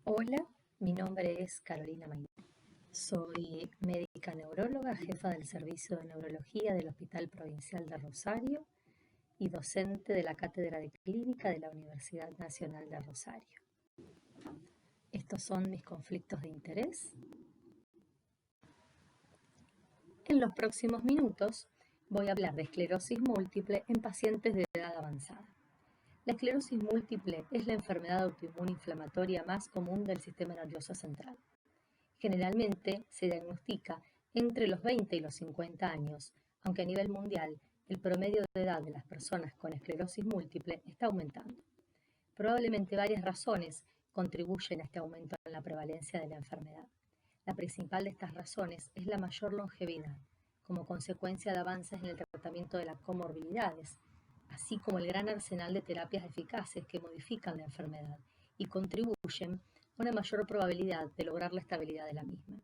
Hola, mi nombre es Carolina Maynard. Soy médica neuróloga, jefa del Servicio de Neurología del Hospital Provincial de Rosario y docente de la Cátedra de Clínica de la Universidad Nacional de Rosario. Estos son mis conflictos de interés. En los próximos minutos voy a hablar de esclerosis múltiple en pacientes de edad avanzada. La esclerosis múltiple es la enfermedad autoinmune inflamatoria más común del sistema nervioso central. Generalmente se diagnostica entre los 20 y los 50 años, aunque a nivel mundial el promedio de edad de las personas con esclerosis múltiple está aumentando. Probablemente varias razones contribuyen a este aumento en la prevalencia de la enfermedad. La principal de estas razones es la mayor longevidad, como consecuencia de avances en el tratamiento de las comorbilidades, así como el gran arsenal de terapias eficaces que modifican la enfermedad y contribuyen a una mayor probabilidad de lograr la estabilidad de la misma.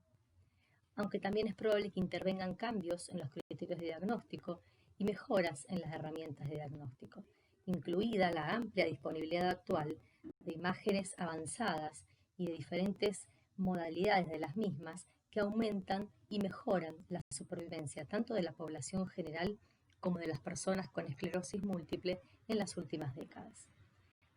Aunque también es probable que intervengan cambios en los criterios de diagnóstico y mejoras en las herramientas de diagnóstico, incluida la amplia disponibilidad actual de imágenes avanzadas y de diferentes modalidades de las mismas que aumentan y mejoran la supervivencia tanto de la población general como de las personas con esclerosis múltiple en las últimas décadas.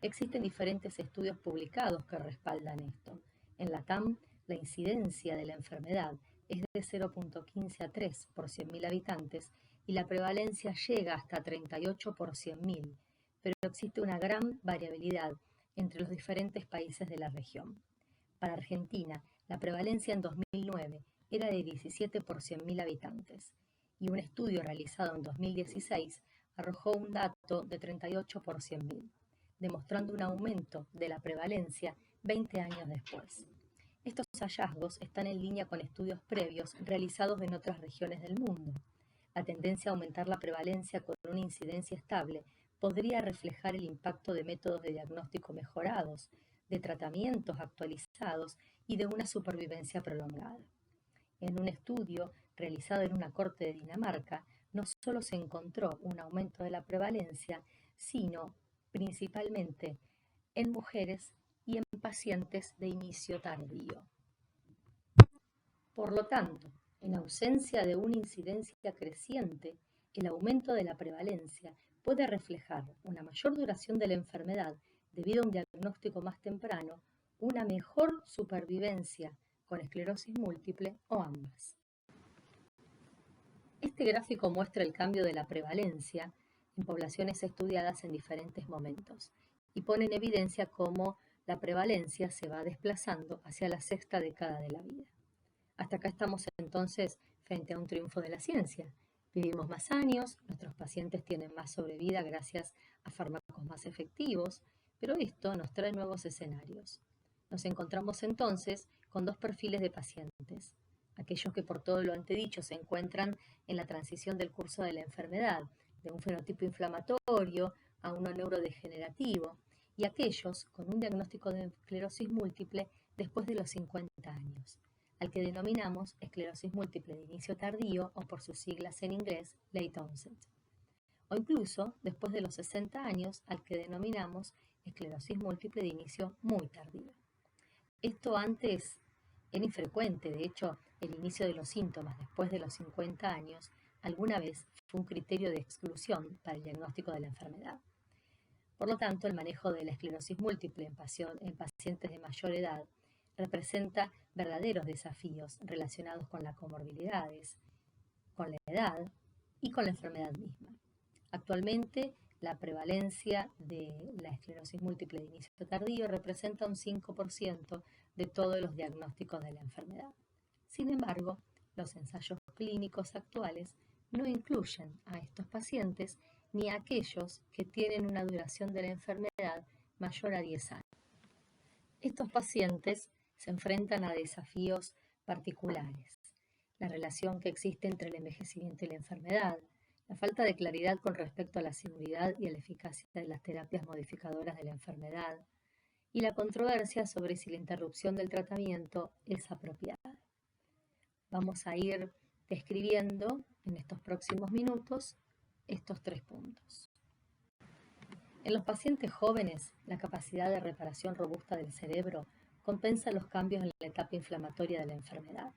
Existen diferentes estudios publicados que respaldan esto. En la TAM, la incidencia de la enfermedad es de 0,15 a 3 por 100.000 habitantes y la prevalencia llega hasta 38 por 100.000, pero existe una gran variabilidad entre los diferentes países de la región. Para Argentina, la prevalencia en 2009 era de 17 por 100.000 habitantes y un estudio realizado en 2016 arrojó un dato de 38 por 100.000, demostrando un aumento de la prevalencia 20 años después. Estos hallazgos están en línea con estudios previos realizados en otras regiones del mundo. La tendencia a aumentar la prevalencia con una incidencia estable podría reflejar el impacto de métodos de diagnóstico mejorados, de tratamientos actualizados y de una supervivencia prolongada. En un estudio realizado en una corte de Dinamarca, no solo se encontró un aumento de la prevalencia, sino principalmente en mujeres y en pacientes de inicio tardío. Por lo tanto, en ausencia de una incidencia creciente, el aumento de la prevalencia puede reflejar una mayor duración de la enfermedad debido a un diagnóstico más temprano, una mejor supervivencia con esclerosis múltiple o ambas. Este gráfico muestra el cambio de la prevalencia en poblaciones estudiadas en diferentes momentos y pone en evidencia cómo la prevalencia se va desplazando hacia la sexta década de la vida. Hasta acá estamos entonces frente a un triunfo de la ciencia. Vivimos más años, nuestros pacientes tienen más sobrevida gracias a fármacos más efectivos, pero esto nos trae nuevos escenarios. Nos encontramos entonces con dos perfiles de pacientes. Aquellos que por todo lo antedicho se encuentran en la transición del curso de la enfermedad, de un fenotipo inflamatorio a uno neurodegenerativo, y aquellos con un diagnóstico de esclerosis múltiple después de los 50 años, al que denominamos esclerosis múltiple de inicio tardío o por sus siglas en inglés late onset, o incluso después de los 60 años al que denominamos esclerosis múltiple de inicio muy tardío. Esto antes era infrecuente, de hecho, el inicio de los síntomas después de los 50 años alguna vez fue un criterio de exclusión para el diagnóstico de la enfermedad. Por lo tanto, el manejo de la esclerosis múltiple en pacientes de mayor edad representa verdaderos desafíos relacionados con las comorbilidades, con la edad y con la enfermedad misma. Actualmente, la prevalencia de la esclerosis múltiple de inicio tardío representa un 5% de todos los diagnósticos de la enfermedad. Sin embargo, los ensayos clínicos actuales no incluyen a estos pacientes ni a aquellos que tienen una duración de la enfermedad mayor a 10 años. Estos pacientes se enfrentan a desafíos particulares. La relación que existe entre el envejecimiento y la enfermedad, la falta de claridad con respecto a la seguridad y a la eficacia de las terapias modificadoras de la enfermedad, y la controversia sobre si la interrupción del tratamiento es apropiada. Vamos a ir describiendo en estos próximos minutos estos 3 puntos. En los pacientes jóvenes, la capacidad de reparación robusta del cerebro compensa los cambios en la etapa inflamatoria de la enfermedad.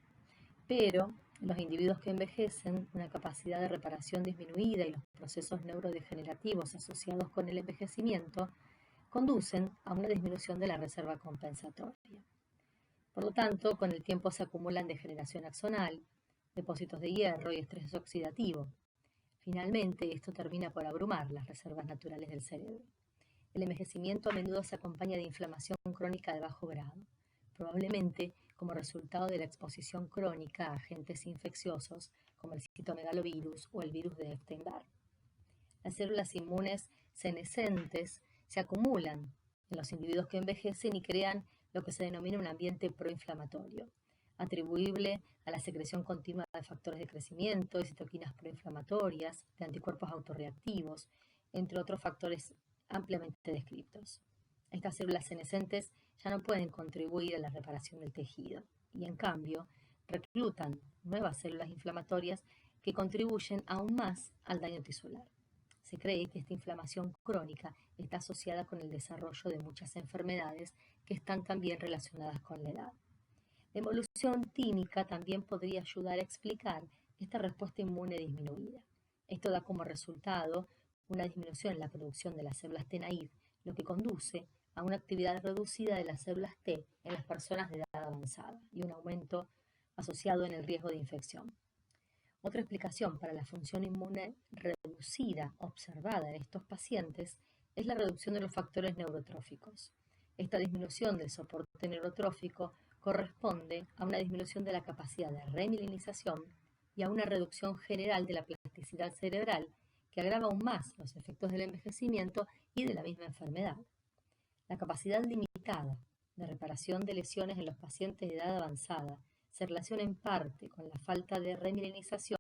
Pero los individuos que envejecen, una capacidad de reparación disminuida y los procesos neurodegenerativos asociados con el envejecimiento conducen a una disminución de la reserva compensatoria. Por lo tanto, con el tiempo se acumulan degeneración axonal, depósitos de hierro y estrés oxidativo. Finalmente, esto termina por abrumar las reservas naturales del cerebro. El envejecimiento a menudo se acompaña de inflamación crónica de bajo grado, probablemente como resultado de la exposición crónica a agentes infecciosos como el citomegalovirus o el virus de Epstein-Barr. Las células inmunes senescentes se acumulan en los individuos que envejecen y crean lo que se denomina un ambiente proinflamatorio, atribuible a la secreción continua de factores de crecimiento, de citoquinas proinflamatorias, de anticuerpos autorreactivos, entre otros factores ampliamente descritos. Estas células senescentes ya no pueden contribuir a la reparación del tejido y, en cambio, reclutan nuevas células inflamatorias que contribuyen aún más al daño tisular. Se cree que esta inflamación crónica está asociada con el desarrollo de muchas enfermedades que están también relacionadas con la edad. La evolución química también podría ayudar a explicar esta respuesta inmune disminuida. Esto da como resultado una disminución en la producción de las células T naive, lo que conduce a una actividad reducida de las células T en las personas de edad avanzada y un aumento asociado en el riesgo de infección. Otra explicación para la función inmune reducida observada en estos pacientes es la reducción de los factores neurotróficos. Esta disminución del soporte neurotrófico corresponde a una disminución de la capacidad de remilinización y a una reducción general de la plasticidad cerebral que agrava aún más los efectos del envejecimiento y de la misma enfermedad. La capacidad limitada de reparación de lesiones en los pacientes de edad avanzada se relaciona en parte con la falta de remilinización,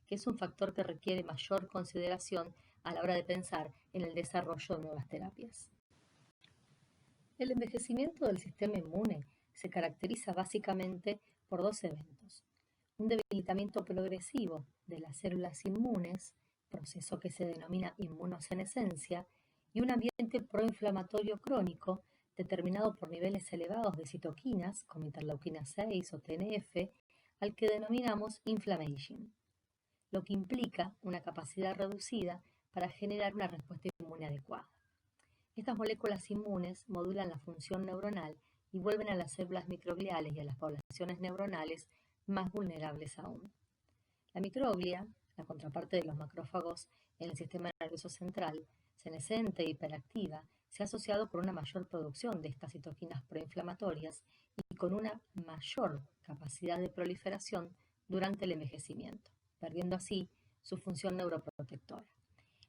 que es un factor que requiere mayor consideración a la hora de pensar en el desarrollo de nuevas terapias. El envejecimiento del sistema inmune se caracteriza básicamente por dos eventos: un debilitamiento progresivo de las células inmunes, proceso que se denomina inmunosenescencia, y un ambiente proinflamatorio crónico determinado por niveles elevados de citoquinas, como interleuquina 6 o TNF, al que denominamos inflammation, lo que implica una capacidad reducida para generar una respuesta inmune adecuada. Estas moléculas inmunes modulan la función neuronal y vuelven a las células microgliales y a las poblaciones neuronales más vulnerables aún. La microglia, la contraparte de los macrófagos en el sistema nervioso central, senescente e hiperactiva, se ha asociado con una mayor producción de estas citoquinas proinflamatorias y con una mayor capacidad de proliferación durante el envejecimiento, perdiendo así su función neuroprotectora.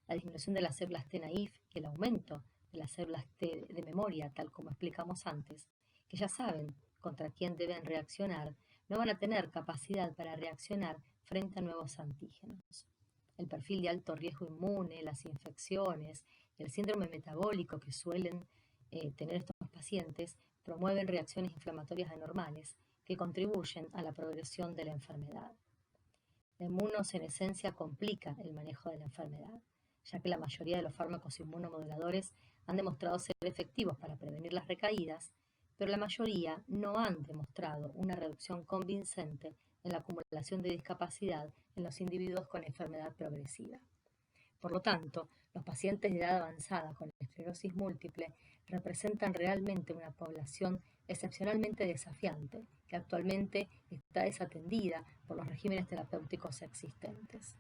La disminución de las células T naïve y el aumento de las células T de memoria, tal como explicamos antes, que ya saben contra quién deben reaccionar, no van a tener capacidad para reaccionar frente a nuevos antígenos. El perfil de alto riesgo inmune, las infecciones, el síndrome metabólico que suelen tener estos pacientes promueven reacciones inflamatorias anormales que contribuyen a la progresión de la enfermedad. La inmunosenescencia complica el manejo de la enfermedad, ya que la mayoría de los fármacos inmunomoduladores han demostrado ser efectivos para prevenir las recaídas, pero la mayoría no han demostrado una reducción convincente en la acumulación de discapacidad en los individuos con enfermedad progresiva. Por lo tanto, los pacientes de edad avanzada con esclerosis múltiple representan realmente una población excepcionalmente desafiante, que actualmente está desatendida por los regímenes terapéuticos existentes.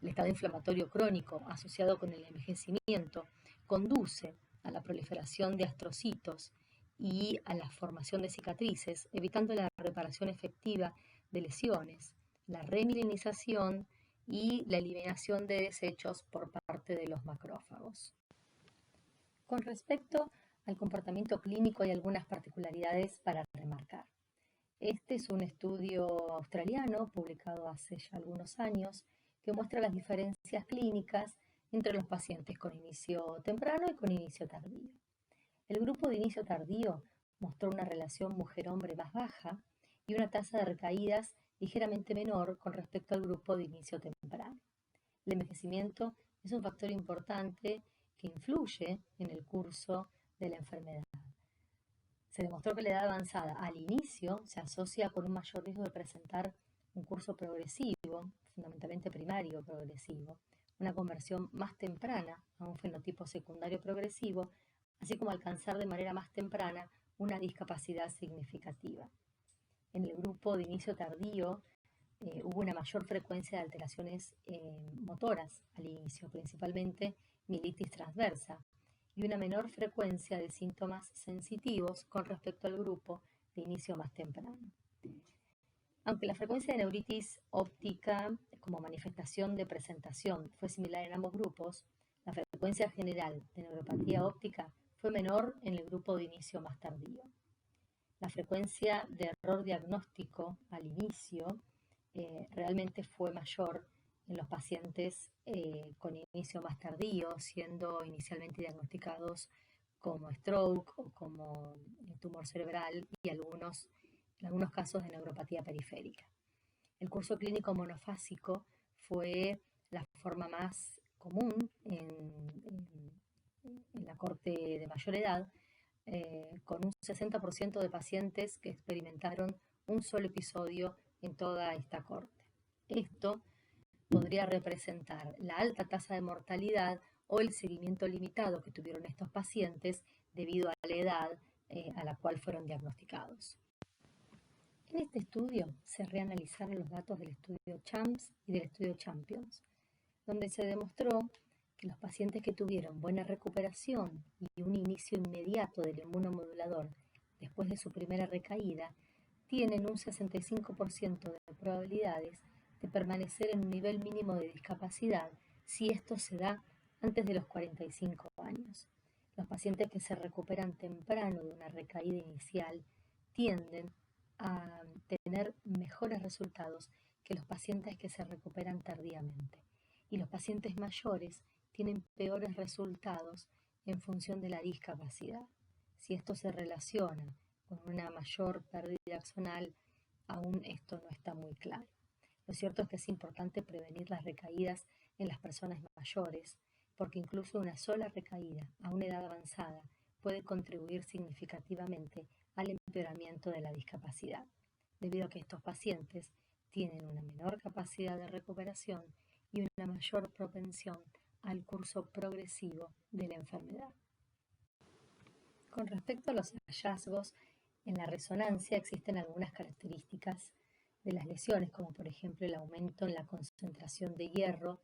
El estado inflamatorio crónico asociado con el envejecimiento conduce a la proliferación de astrocitos y a la formación de cicatrices, evitando la reparación efectiva de lesiones, la remilinización y la eliminación de desechos por parte de los macrófagos. Con respecto al comportamiento clínico hay algunas particularidades para remarcar. Este es un estudio australiano publicado hace ya algunos años que muestra las diferencias clínicas entre los pacientes con inicio temprano y con inicio tardío. El grupo de inicio tardío mostró una relación mujer-hombre más baja y una tasa de recaídas ligeramente menor con respecto al grupo de inicio temprano. El envejecimiento es un factor importante que influye en el curso de la enfermedad. Se demostró que la edad avanzada al inicio se asocia con un mayor riesgo de presentar un curso progresivo, fundamentalmente primario progresivo, una conversión más temprana a un fenotipo secundario progresivo, así como alcanzar de manera más temprana una discapacidad significativa. En el grupo de inicio tardío hubo una mayor frecuencia de alteraciones motoras al inicio, principalmente mielitis transversa, y una menor frecuencia de síntomas sensitivos con respecto al grupo de inicio más temprano. Aunque la frecuencia de neuritis óptica como manifestación de presentación fue similar en ambos grupos, la frecuencia general de neuropatía óptica fue menor en el grupo de inicio más tardío. La frecuencia de error diagnóstico al inicio realmente fue mayor en los pacientes con inicio más tardío, siendo inicialmente diagnosticados como stroke o como tumor cerebral y en algunos casos de neuropatía periférica. El curso clínico monofásico fue la forma más común en la corte de mayor edad, con un 60% de pacientes que experimentaron un solo episodio en toda esta corte. Esto podría representar la alta tasa de mortalidad o el seguimiento limitado que tuvieron estos pacientes debido a la edad a la cual fueron diagnosticados. En este estudio se reanalizaron los datos del estudio CHAMPS y del estudio CHAMPIONS, donde se demostró que los pacientes que tuvieron buena recuperación y un inicio inmediato del inmunomodulador después de su primera recaída tienen un 65% de probabilidades de permanecer en un nivel mínimo de discapacidad si esto se da antes de los 45 años. Los pacientes que se recuperan temprano de una recaída inicial tienden a tener mejores resultados que los pacientes que se recuperan tardíamente. Y los pacientes mayores tienen peores resultados en función de la discapacidad. Si esto se relaciona con una mayor pérdida axonal, aún esto no está muy claro. Lo cierto es que es importante prevenir las recaídas en las personas mayores, porque incluso una sola recaída a una edad avanzada puede contribuir significativamente al empeoramiento de la discapacidad, debido a que estos pacientes tienen una menor capacidad de recuperación y una mayor propensión al curso progresivo de la enfermedad. Con respecto a los hallazgos, en la resonancia existen algunas características de las lesiones, como por ejemplo el aumento en la concentración de hierro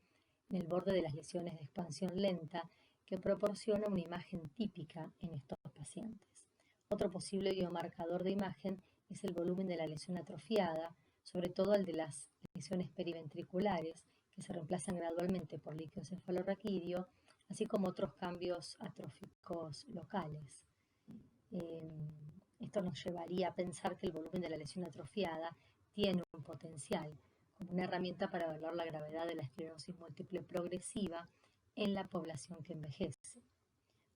en el borde de las lesiones de expansión lenta, que proporciona una imagen típica en estos pacientes. Otro posible biomarcador de imagen es el volumen de la lesión atrofiada, sobre todo el de las lesiones periventriculares, que se reemplazan gradualmente por líquido cefalorraquídeo, así como otros cambios atróficos locales. Esto nos llevaría a pensar que el volumen de la lesión atrofiada tiene un potencial como una herramienta para evaluar la gravedad de la esclerosis múltiple progresiva en la población que envejece.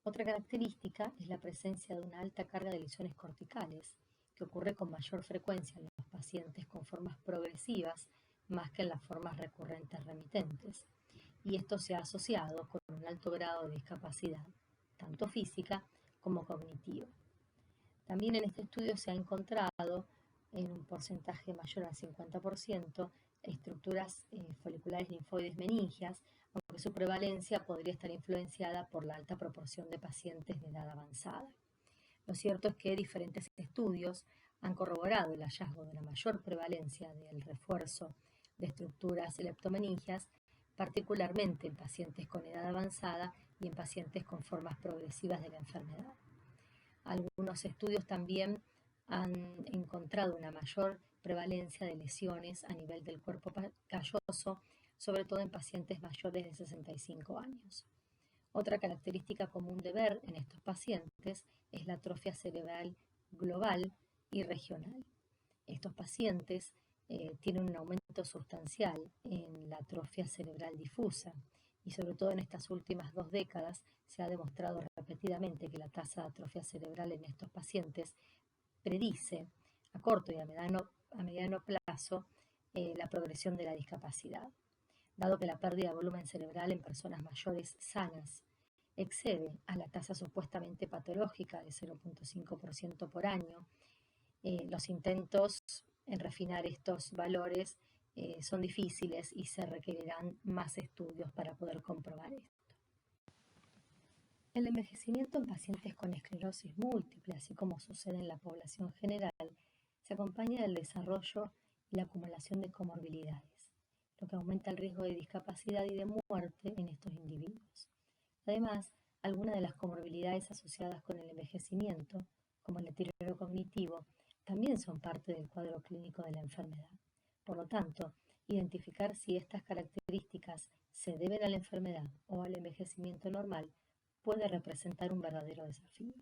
Otra característica es la presencia de una alta carga de lesiones corticales, que ocurre con mayor frecuencia en los pacientes con formas progresivas más que en las formas recurrentes remitentes, y esto se ha asociado con un alto grado de discapacidad, tanto física como cognitiva. También en este estudio se ha encontrado en un porcentaje mayor al 50% estructuras foliculares linfoides meningias, aunque su prevalencia podría estar influenciada por la alta proporción de pacientes de edad avanzada. Lo cierto es que diferentes estudios han corroborado el hallazgo de una mayor prevalencia del refuerzo de estructuras leptomeningias, particularmente en pacientes con edad avanzada y en pacientes con formas progresivas de la enfermedad. Algunos estudios también han encontrado una mayor prevalencia de lesiones a nivel del cuerpo calloso, sobre todo en pacientes mayores de 65 años. Otra característica común de ver en estos pacientes es la atrofia cerebral global y regional. Estos pacientes tienen un aumento sustancial en la atrofia cerebral difusa, y sobre todo en estas últimas 2 décadas se ha demostrado repetidamente que la tasa de atrofia cerebral en estos pacientes predice a corto y a mediano plazo la progresión de la discapacidad, dado que la pérdida de volumen cerebral en personas mayores sanas excede a la tasa supuestamente patológica de 0,5% por año. Los intentos en refinar estos valores son difíciles y se requerirán más estudios para poder comprobar esto. El envejecimiento en pacientes con esclerosis múltiple, así como sucede en la población general, se acompaña del desarrollo y la acumulación de comorbilidades, lo que aumenta el riesgo de discapacidad y de muerte en estos individuos. Además, algunas de las comorbilidades asociadas con el envejecimiento, como el deterioro cognitivo, también son parte del cuadro clínico de la enfermedad. Por lo tanto, identificar si estas características se deben a la enfermedad o al envejecimiento normal puede representar un verdadero desafío.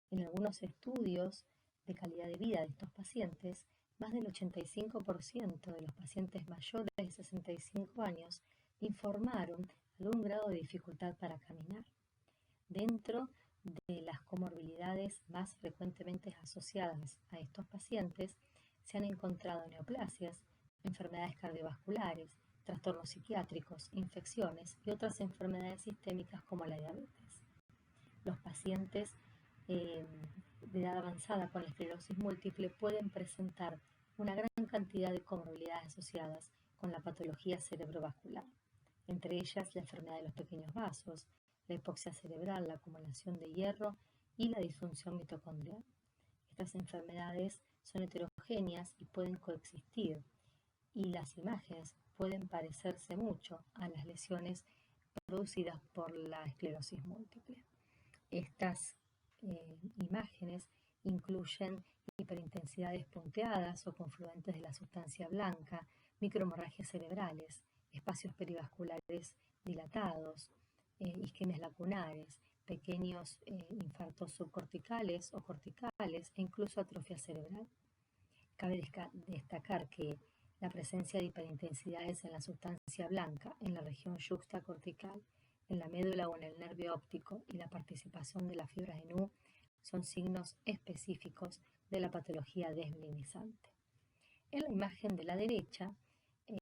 En algunos estudios de calidad de vida de estos pacientes, más del 85% de los pacientes mayores de 65 años informaron algún grado de dificultad para caminar. Dentro de las comorbilidades más frecuentemente asociadas a estos pacientes, se han encontrado neoplasias, enfermedades cardiovasculares, trastornos psiquiátricos, infecciones y otras enfermedades sistémicas como la diabetes. Los pacientes de edad avanzada con esclerosis múltiple pueden presentar una gran cantidad de comorbilidades asociadas con la patología cerebrovascular, entre ellas la enfermedad de los pequeños vasos, la hipoxia cerebral, la acumulación de hierro y la disfunción mitocondrial. Estas enfermedades son heterogéneas y pueden coexistir, y las imágenes pueden parecerse mucho a las lesiones producidas por la esclerosis múltiple. Estas imágenes incluyen hiperintensidades punteadas o confluentes de la sustancia blanca, microhemorragias cerebrales, espacios perivasculares dilatados, isquemias lacunares, pequeños infartos subcorticales o corticales e incluso atrofia cerebral. Cabe destacar que la presencia de hiperintensidades en la sustancia blanca en la región yuxtacortical, en la médula o en el nervio óptico y la participación de las fibras de Nu son signos específicos de la patología desmielinizante. En la imagen de la derecha,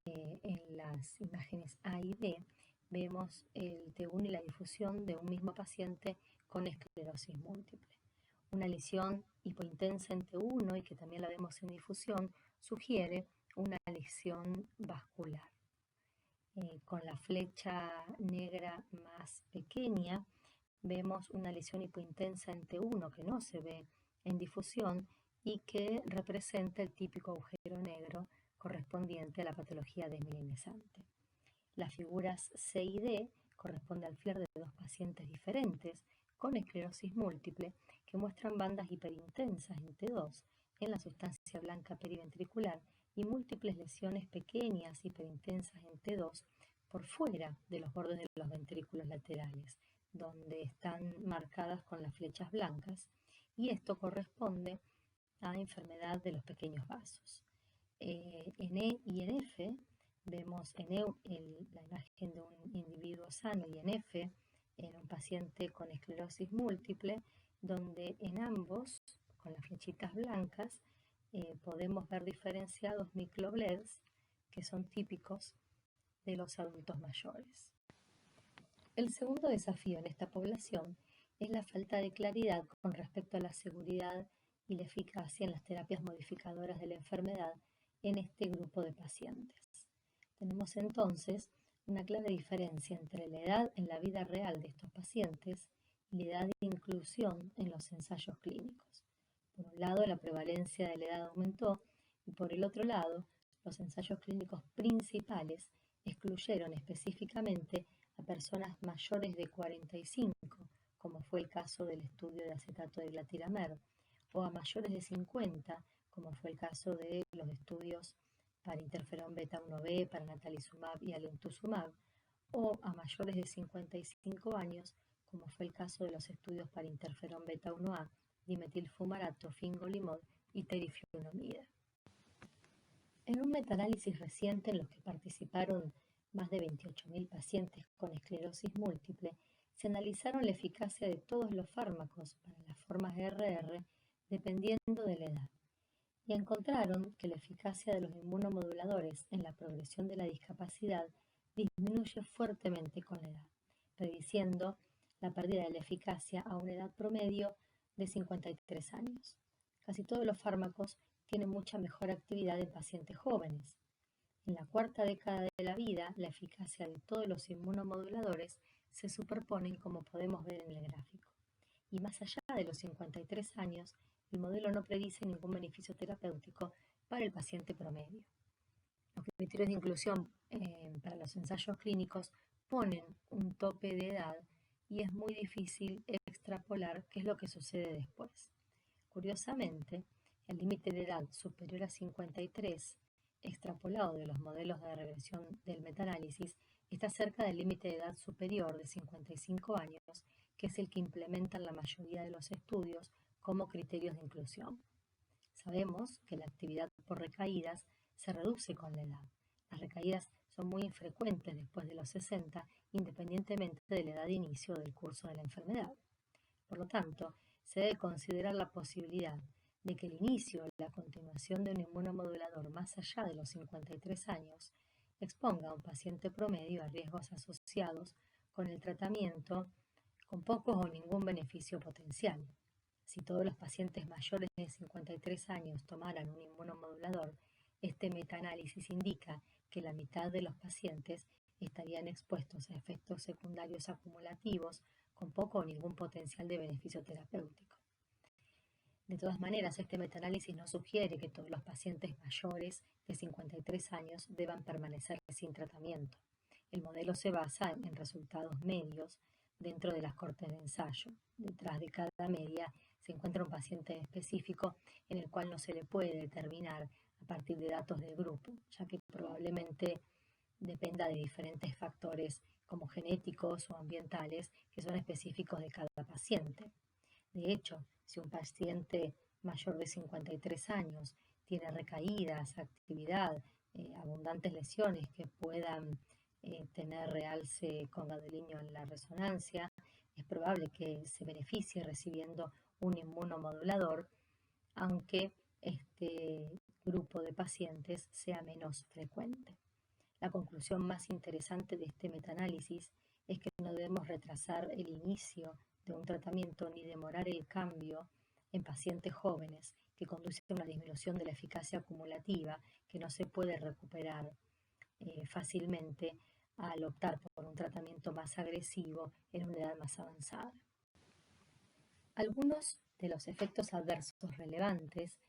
en las imágenes A y D, vemos el T1 y la difusión de un mismo paciente con esclerosis múltiple. Una lesión hipointensa en T1 y que también la vemos en difusión sugiere una lesión vascular. Con la flecha negra más pequeña vemos una lesión hipointensa en T1 que no se ve en difusión y que representa el típico agujero negro correspondiente a la patología desmielinizante. Las figuras C y D corresponden al FLAIR de dos pacientes diferentes con esclerosis múltiple que muestran bandas hiperintensas en T2 en la sustancia blanca periventricular y múltiples lesiones pequeñas hiperintensas en T2 por fuera de los bordes de los ventrículos laterales, donde están marcadas con las flechas blancas, y esto corresponde a enfermedad de los pequeños vasos. En E y en F vemos en E la imagen de un individuo sano y en F en un paciente con esclerosis múltiple, donde en ambos, con las flechitas blancas, podemos ver diferenciados microblebs que son típicos de los adultos mayores. El segundo desafío en esta población es la falta de claridad con respecto a la seguridad y la eficacia en las terapias modificadoras de la enfermedad en este grupo de pacientes. Tenemos entonces una clara diferencia entre la edad en la vida real de estos pacientes y la edad de inclusión en los ensayos clínicos. Por un lado, la prevalencia de la edad aumentó y por el otro lado, los ensayos clínicos principales excluyeron específicamente a personas mayores de 45, como fue el caso del estudio de acetato de glatilamer, o a mayores de 50, como fue el caso de los estudios para interferón beta 1b, para natalizumab y alemtuzumab, o a mayores de 55 años, como fue el caso de los estudios para interferón beta 1a, dimetilfumarato, fingolimod y teriflunomida. En un metaanálisis reciente en los que participaron más de 28.000 pacientes con esclerosis múltiple, se analizaron la eficacia de todos los fármacos para las formas RR dependiendo de la edad, y encontraron que la eficacia de los inmunomoduladores en la progresión de la discapacidad disminuye fuertemente con la edad, prediciendo la pérdida de la eficacia a una edad promedio de 53 años. Casi todos los fármacos tienen mucha mejor actividad en pacientes jóvenes. En la cuarta década de la vida, la eficacia de todos los inmunomoduladores se superponen como podemos ver en el gráfico. Y más allá de los 53 años, el modelo no predice ningún beneficio terapéutico para el paciente promedio. Los criterios de inclusión para los ensayos clínicos ponen un tope de edad y es muy difícil extrapolar qué es lo que sucede después. Curiosamente, el límite de edad superior a 53, extrapolado de los modelos de regresión del metaanálisis, está cerca del límite de edad superior de 55 años, que es el que implementan la mayoría de los estudios como criterios de inclusión. Sabemos que la actividad por recaídas se reduce con la edad. Las recaídas son muy infrecuentes después de los 60, independientemente de la edad de inicio del curso de la enfermedad. Por lo tanto, se debe considerar la posibilidad de que el inicio o la continuación de un inmunomodulador más allá de los 53 años exponga a un paciente promedio a riesgos asociados con el tratamiento con pocos o ningún beneficio potencial. Si todos los pacientes mayores de 53 años tomaran un inmunomodulador, este metaanálisis indica que la mitad de los pacientes estarían expuestos a efectos secundarios acumulativos con poco o ningún potencial de beneficio terapéutico. De todas maneras, este metaanálisis no sugiere que todos los pacientes mayores de 53 años deban permanecer sin tratamiento. El modelo se basa en resultados medios dentro de las cortes de ensayo. Detrás de cada media se encuentra un paciente específico en el cual no se le puede determinar a partir de datos del grupo, ya que probablemente dependa de diferentes factores como genéticos o ambientales que son específicos de cada paciente. De hecho, si un paciente mayor de 53 años tiene recaídas, actividad, abundantes lesiones que puedan tener realce con gadolinium en la resonancia, es probable que se beneficie recibiendo un inmunomodulador, aunque este grupo de pacientes sea menos frecuente. La conclusión más interesante de este metaanálisis es que no debemos retrasar el inicio de un tratamiento ni demorar el cambio en pacientes jóvenes, que conduce a una disminución de la eficacia acumulativa que no se puede recuperar fácilmente al optar por un tratamiento más agresivo en una edad más avanzada. Algunos de los efectos adversos relevantes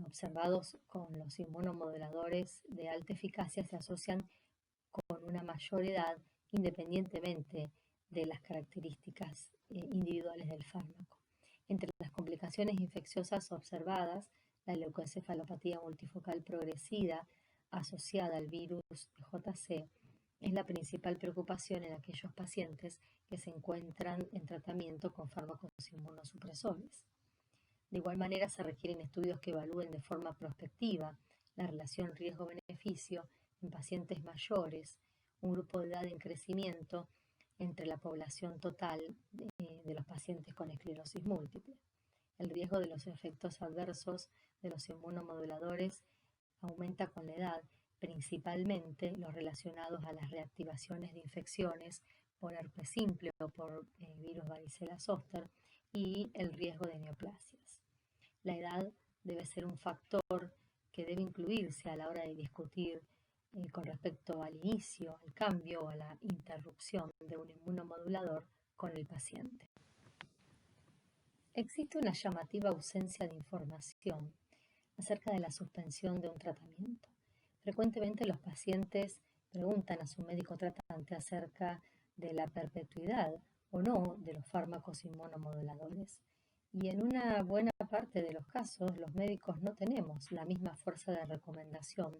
observados con los inmunomoduladores de alta eficacia se asocian con una mayor edad independientemente de las características individuales del fármaco. Entre las complicaciones infecciosas observadas, la leucoencefalopatía multifocal progresiva asociada al virus JC es la principal preocupación en aquellos pacientes que se encuentran en tratamiento con fármacos inmunosupresores. De igual manera, se requieren estudios que evalúen de forma prospectiva la relación riesgo-beneficio en pacientes mayores, un grupo de edad en crecimiento entre la población total de los pacientes con esclerosis múltiple. El riesgo de los efectos adversos de los inmunomoduladores aumenta con la edad, principalmente los relacionados a las reactivaciones de infecciones por herpes simple o por virus varicela zoster y el riesgo de neoplasias. La edad debe ser un factor que debe incluirse a la hora de discutir con respecto al inicio, al cambio o a la interrupción de un inmunomodulador con el paciente. Existe una llamativa ausencia de información acerca de la suspensión de un tratamiento. Frecuentemente los pacientes preguntan a su médico tratante acerca de la perpetuidad o no de los fármacos inmunomoduladores. Y en una buena parte de los casos, los médicos no tenemos la misma fuerza de recomendación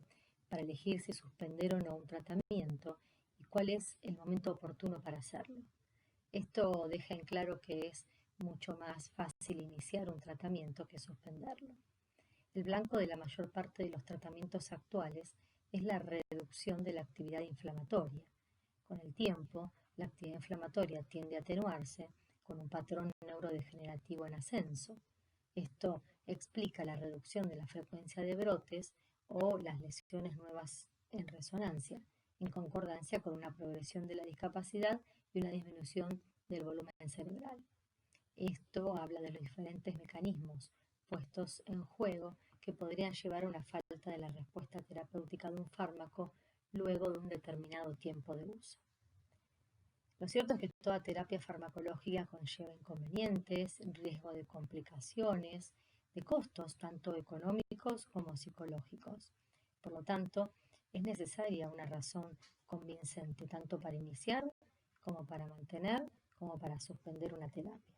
para elegir si suspender o no un tratamiento y cuál es el momento oportuno para hacerlo. Esto deja en claro que es mucho más fácil iniciar un tratamiento que suspenderlo. El blanco de la mayor parte de los tratamientos actuales es la reducción de la actividad inflamatoria. Con el tiempo, la actividad inflamatoria tiende a atenuarse con un patrón neurodegenerativo en ascenso. Esto explica la reducción de la frecuencia de brotes o las lesiones nuevas en resonancia, en concordancia con una progresión de la discapacidad y una disminución del volumen cerebral. Esto habla de los diferentes mecanismos puestos en juego que podrían llevar a una falta de la respuesta terapéutica de un fármaco luego de un determinado tiempo de uso. Lo cierto es que toda terapia farmacológica conlleva inconvenientes, riesgo de complicaciones, de costos tanto económicos como psicológicos. Por lo tanto, es necesaria una razón convincente tanto para iniciar como para mantener, como para suspender una terapia.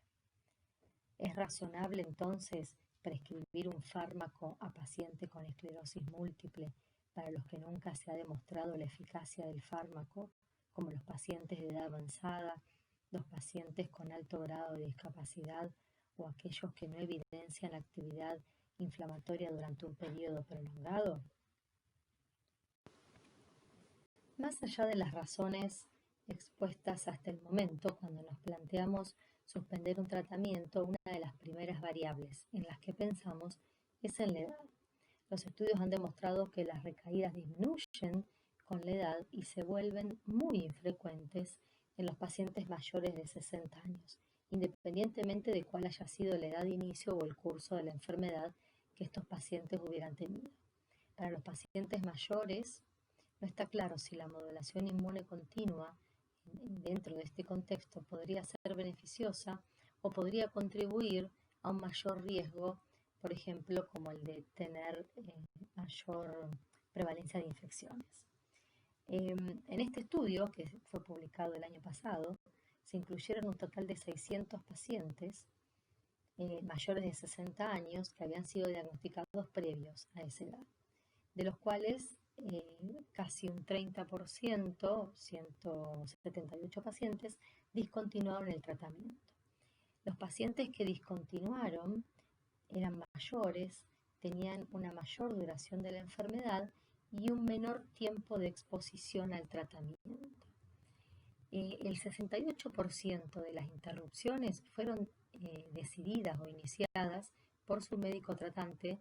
¿Es razonable entonces prescribir un fármaco a pacientes con esclerosis múltiple para los que nunca se ha demostrado la eficacia del fármaco, como los pacientes de edad avanzada, los pacientes con alto grado de discapacidad o aquellos que no evidencian actividad inflamatoria durante un periodo prolongado? Más allá de las razones expuestas hasta el momento, cuando nos planteamos suspender un tratamiento, una de las primeras variables en las que pensamos es en la edad. Los estudios han demostrado que las recaídas disminuyen con la edad y se vuelven muy infrecuentes en los pacientes mayores de 60 años, independientemente de cuál haya sido la edad de inicio o el curso de la enfermedad que estos pacientes hubieran tenido. Para los pacientes mayores, no está claro si la modulación inmune continua dentro de este contexto podría ser beneficiosa o podría contribuir a un mayor riesgo, por ejemplo, como el de tener mayor prevalencia de infecciones. En este estudio, que fue publicado el año pasado, se incluyeron un total de 600 pacientes mayores de 60 años que habían sido diagnosticados previos a esa edad, de los cuales casi un 30%, 178 pacientes, discontinuaron el tratamiento. Los pacientes que discontinuaron eran mayores, tenían una mayor duración de la enfermedad y un menor tiempo de exposición al tratamiento. El 68% de las interrupciones fueron decididas o iniciadas por su médico tratante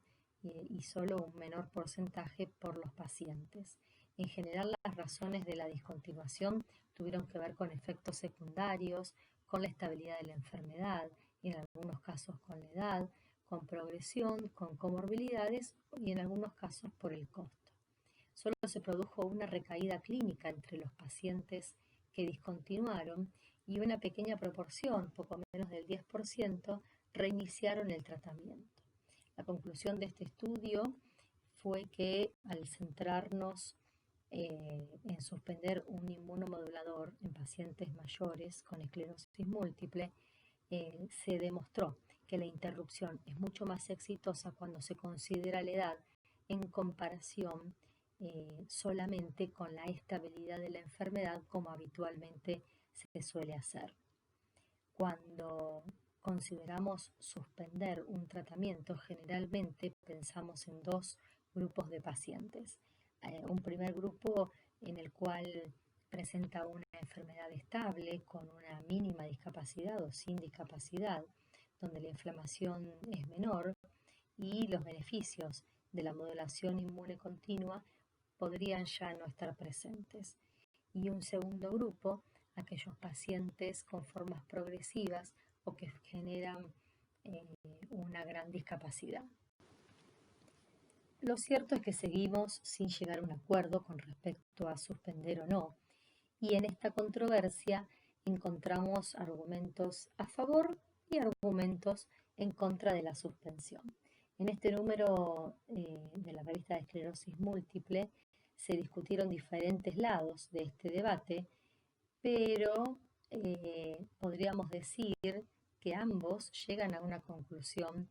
y solo un menor porcentaje por los pacientes. En general, las razones de la discontinuación tuvieron que ver con efectos secundarios, con la estabilidad de la enfermedad, en algunos casos con la edad, con progresión, con comorbilidades y en algunos casos por el costo. Solo se produjo una recaída clínica entre los pacientes que discontinuaron y una pequeña proporción, poco menos del 10%, reiniciaron el tratamiento. La conclusión de este estudio fue que al centrarnos en suspender un inmunomodulador en pacientes mayores con esclerosis múltiple, se demostró que la interrupción es mucho más exitosa cuando se considera la edad en comparación solamente con la estabilidad de la enfermedad como habitualmente se suele hacer. Cuando consideramos suspender un tratamiento, generalmente pensamos en dos grupos de pacientes. Un primer grupo en el cual presenta una enfermedad estable con una mínima discapacidad o sin discapacidad, donde la inflamación es menor y los beneficios de la modulación inmune continua podrían ya no estar presentes. Y un segundo grupo, aquellos pacientes con formas progresivas o que generan una gran discapacidad. Lo cierto es que seguimos sin llegar a un acuerdo con respecto a suspender o no, y en esta controversia encontramos argumentos a favor y argumentos en contra de la suspensión. En este número de la revista de esclerosis múltiple se discutieron diferentes lados de este debate, pero podríamos decir que ambos llegan a una conclusión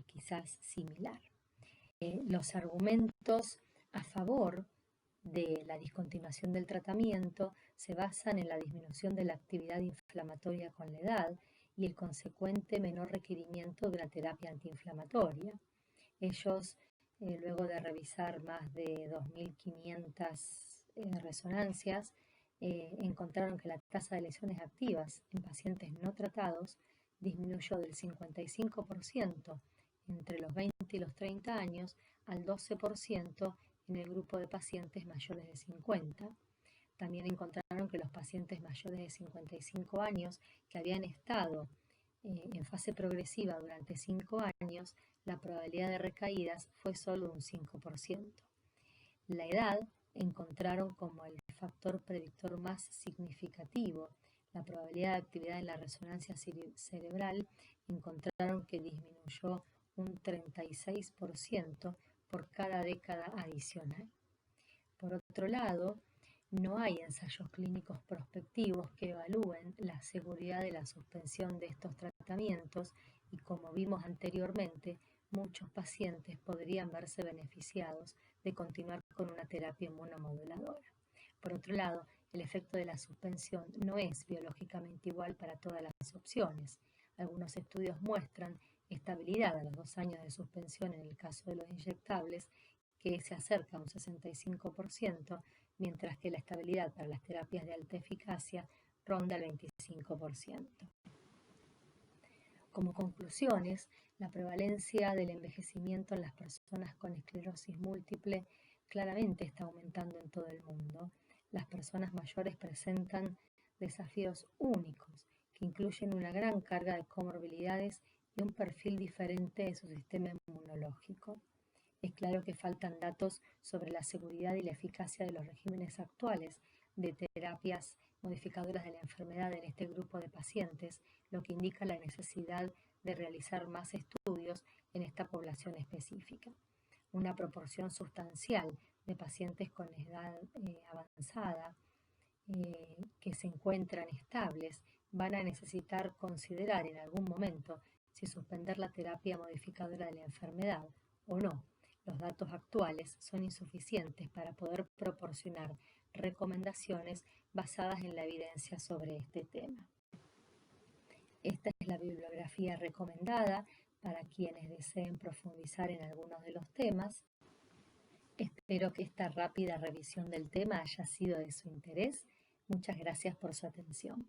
quizás similar. Los argumentos a favor de la discontinuación del tratamiento se basan en la disminución de la actividad inflamatoria con la edad y el consecuente menor requerimiento de una terapia antiinflamatoria. Ellos, luego de revisar más de 2.500 resonancias, encontraron que la tasa de lesiones activas en pacientes no tratados disminuyó del 55% entre los 20 y los 30 años al 12% en el grupo de pacientes mayores de 50. También encontraron que los pacientes mayores de 55 años que habían estado en fase progresiva durante 5 años, la probabilidad de recaídas fue solo un 5%. La edad encontraron como el factor predictor más significativo. La probabilidad de actividad en la resonancia cerebral encontraron que disminuyó un 36% por cada década adicional. Por otro lado, no hay ensayos clínicos prospectivos que evalúen la seguridad de la suspensión de estos tratamientos y, como vimos anteriormente, muchos pacientes podrían verse beneficiados de continuar con una terapia inmunomoduladora. Por otro lado, el efecto de la suspensión no es biológicamente igual para todas las opciones. Algunos estudios muestran estabilidad a los 2 años de suspensión en el caso de los inyectables, que se acerca a un 65%, mientras que la estabilidad para las terapias de alta eficacia ronda el 25%. Como conclusiones, la prevalencia del envejecimiento en las personas con esclerosis múltiple claramente está aumentando en todo el mundo. Las personas mayores presentan desafíos únicos que incluyen una gran carga de comorbilidades y un perfil diferente de su sistema inmunológico. Es claro que faltan datos sobre la seguridad y la eficacia de los regímenes actuales de terapias modificadoras de la enfermedad en este grupo de pacientes, lo que indica la necesidad de realizar más estudios en esta población específica. Una proporción sustancial de pacientes con edad avanzada que se encuentran estables van a necesitar considerar en algún momento si suspender la terapia modificadora de la enfermedad o no. Los datos actuales son insuficientes para poder proporcionar recomendaciones basadas en la evidencia sobre este tema. Esta es la bibliografía recomendada para quienes deseen profundizar en algunos de los temas. Espero que esta rápida revisión del tema haya sido de su interés. Muchas gracias por su atención.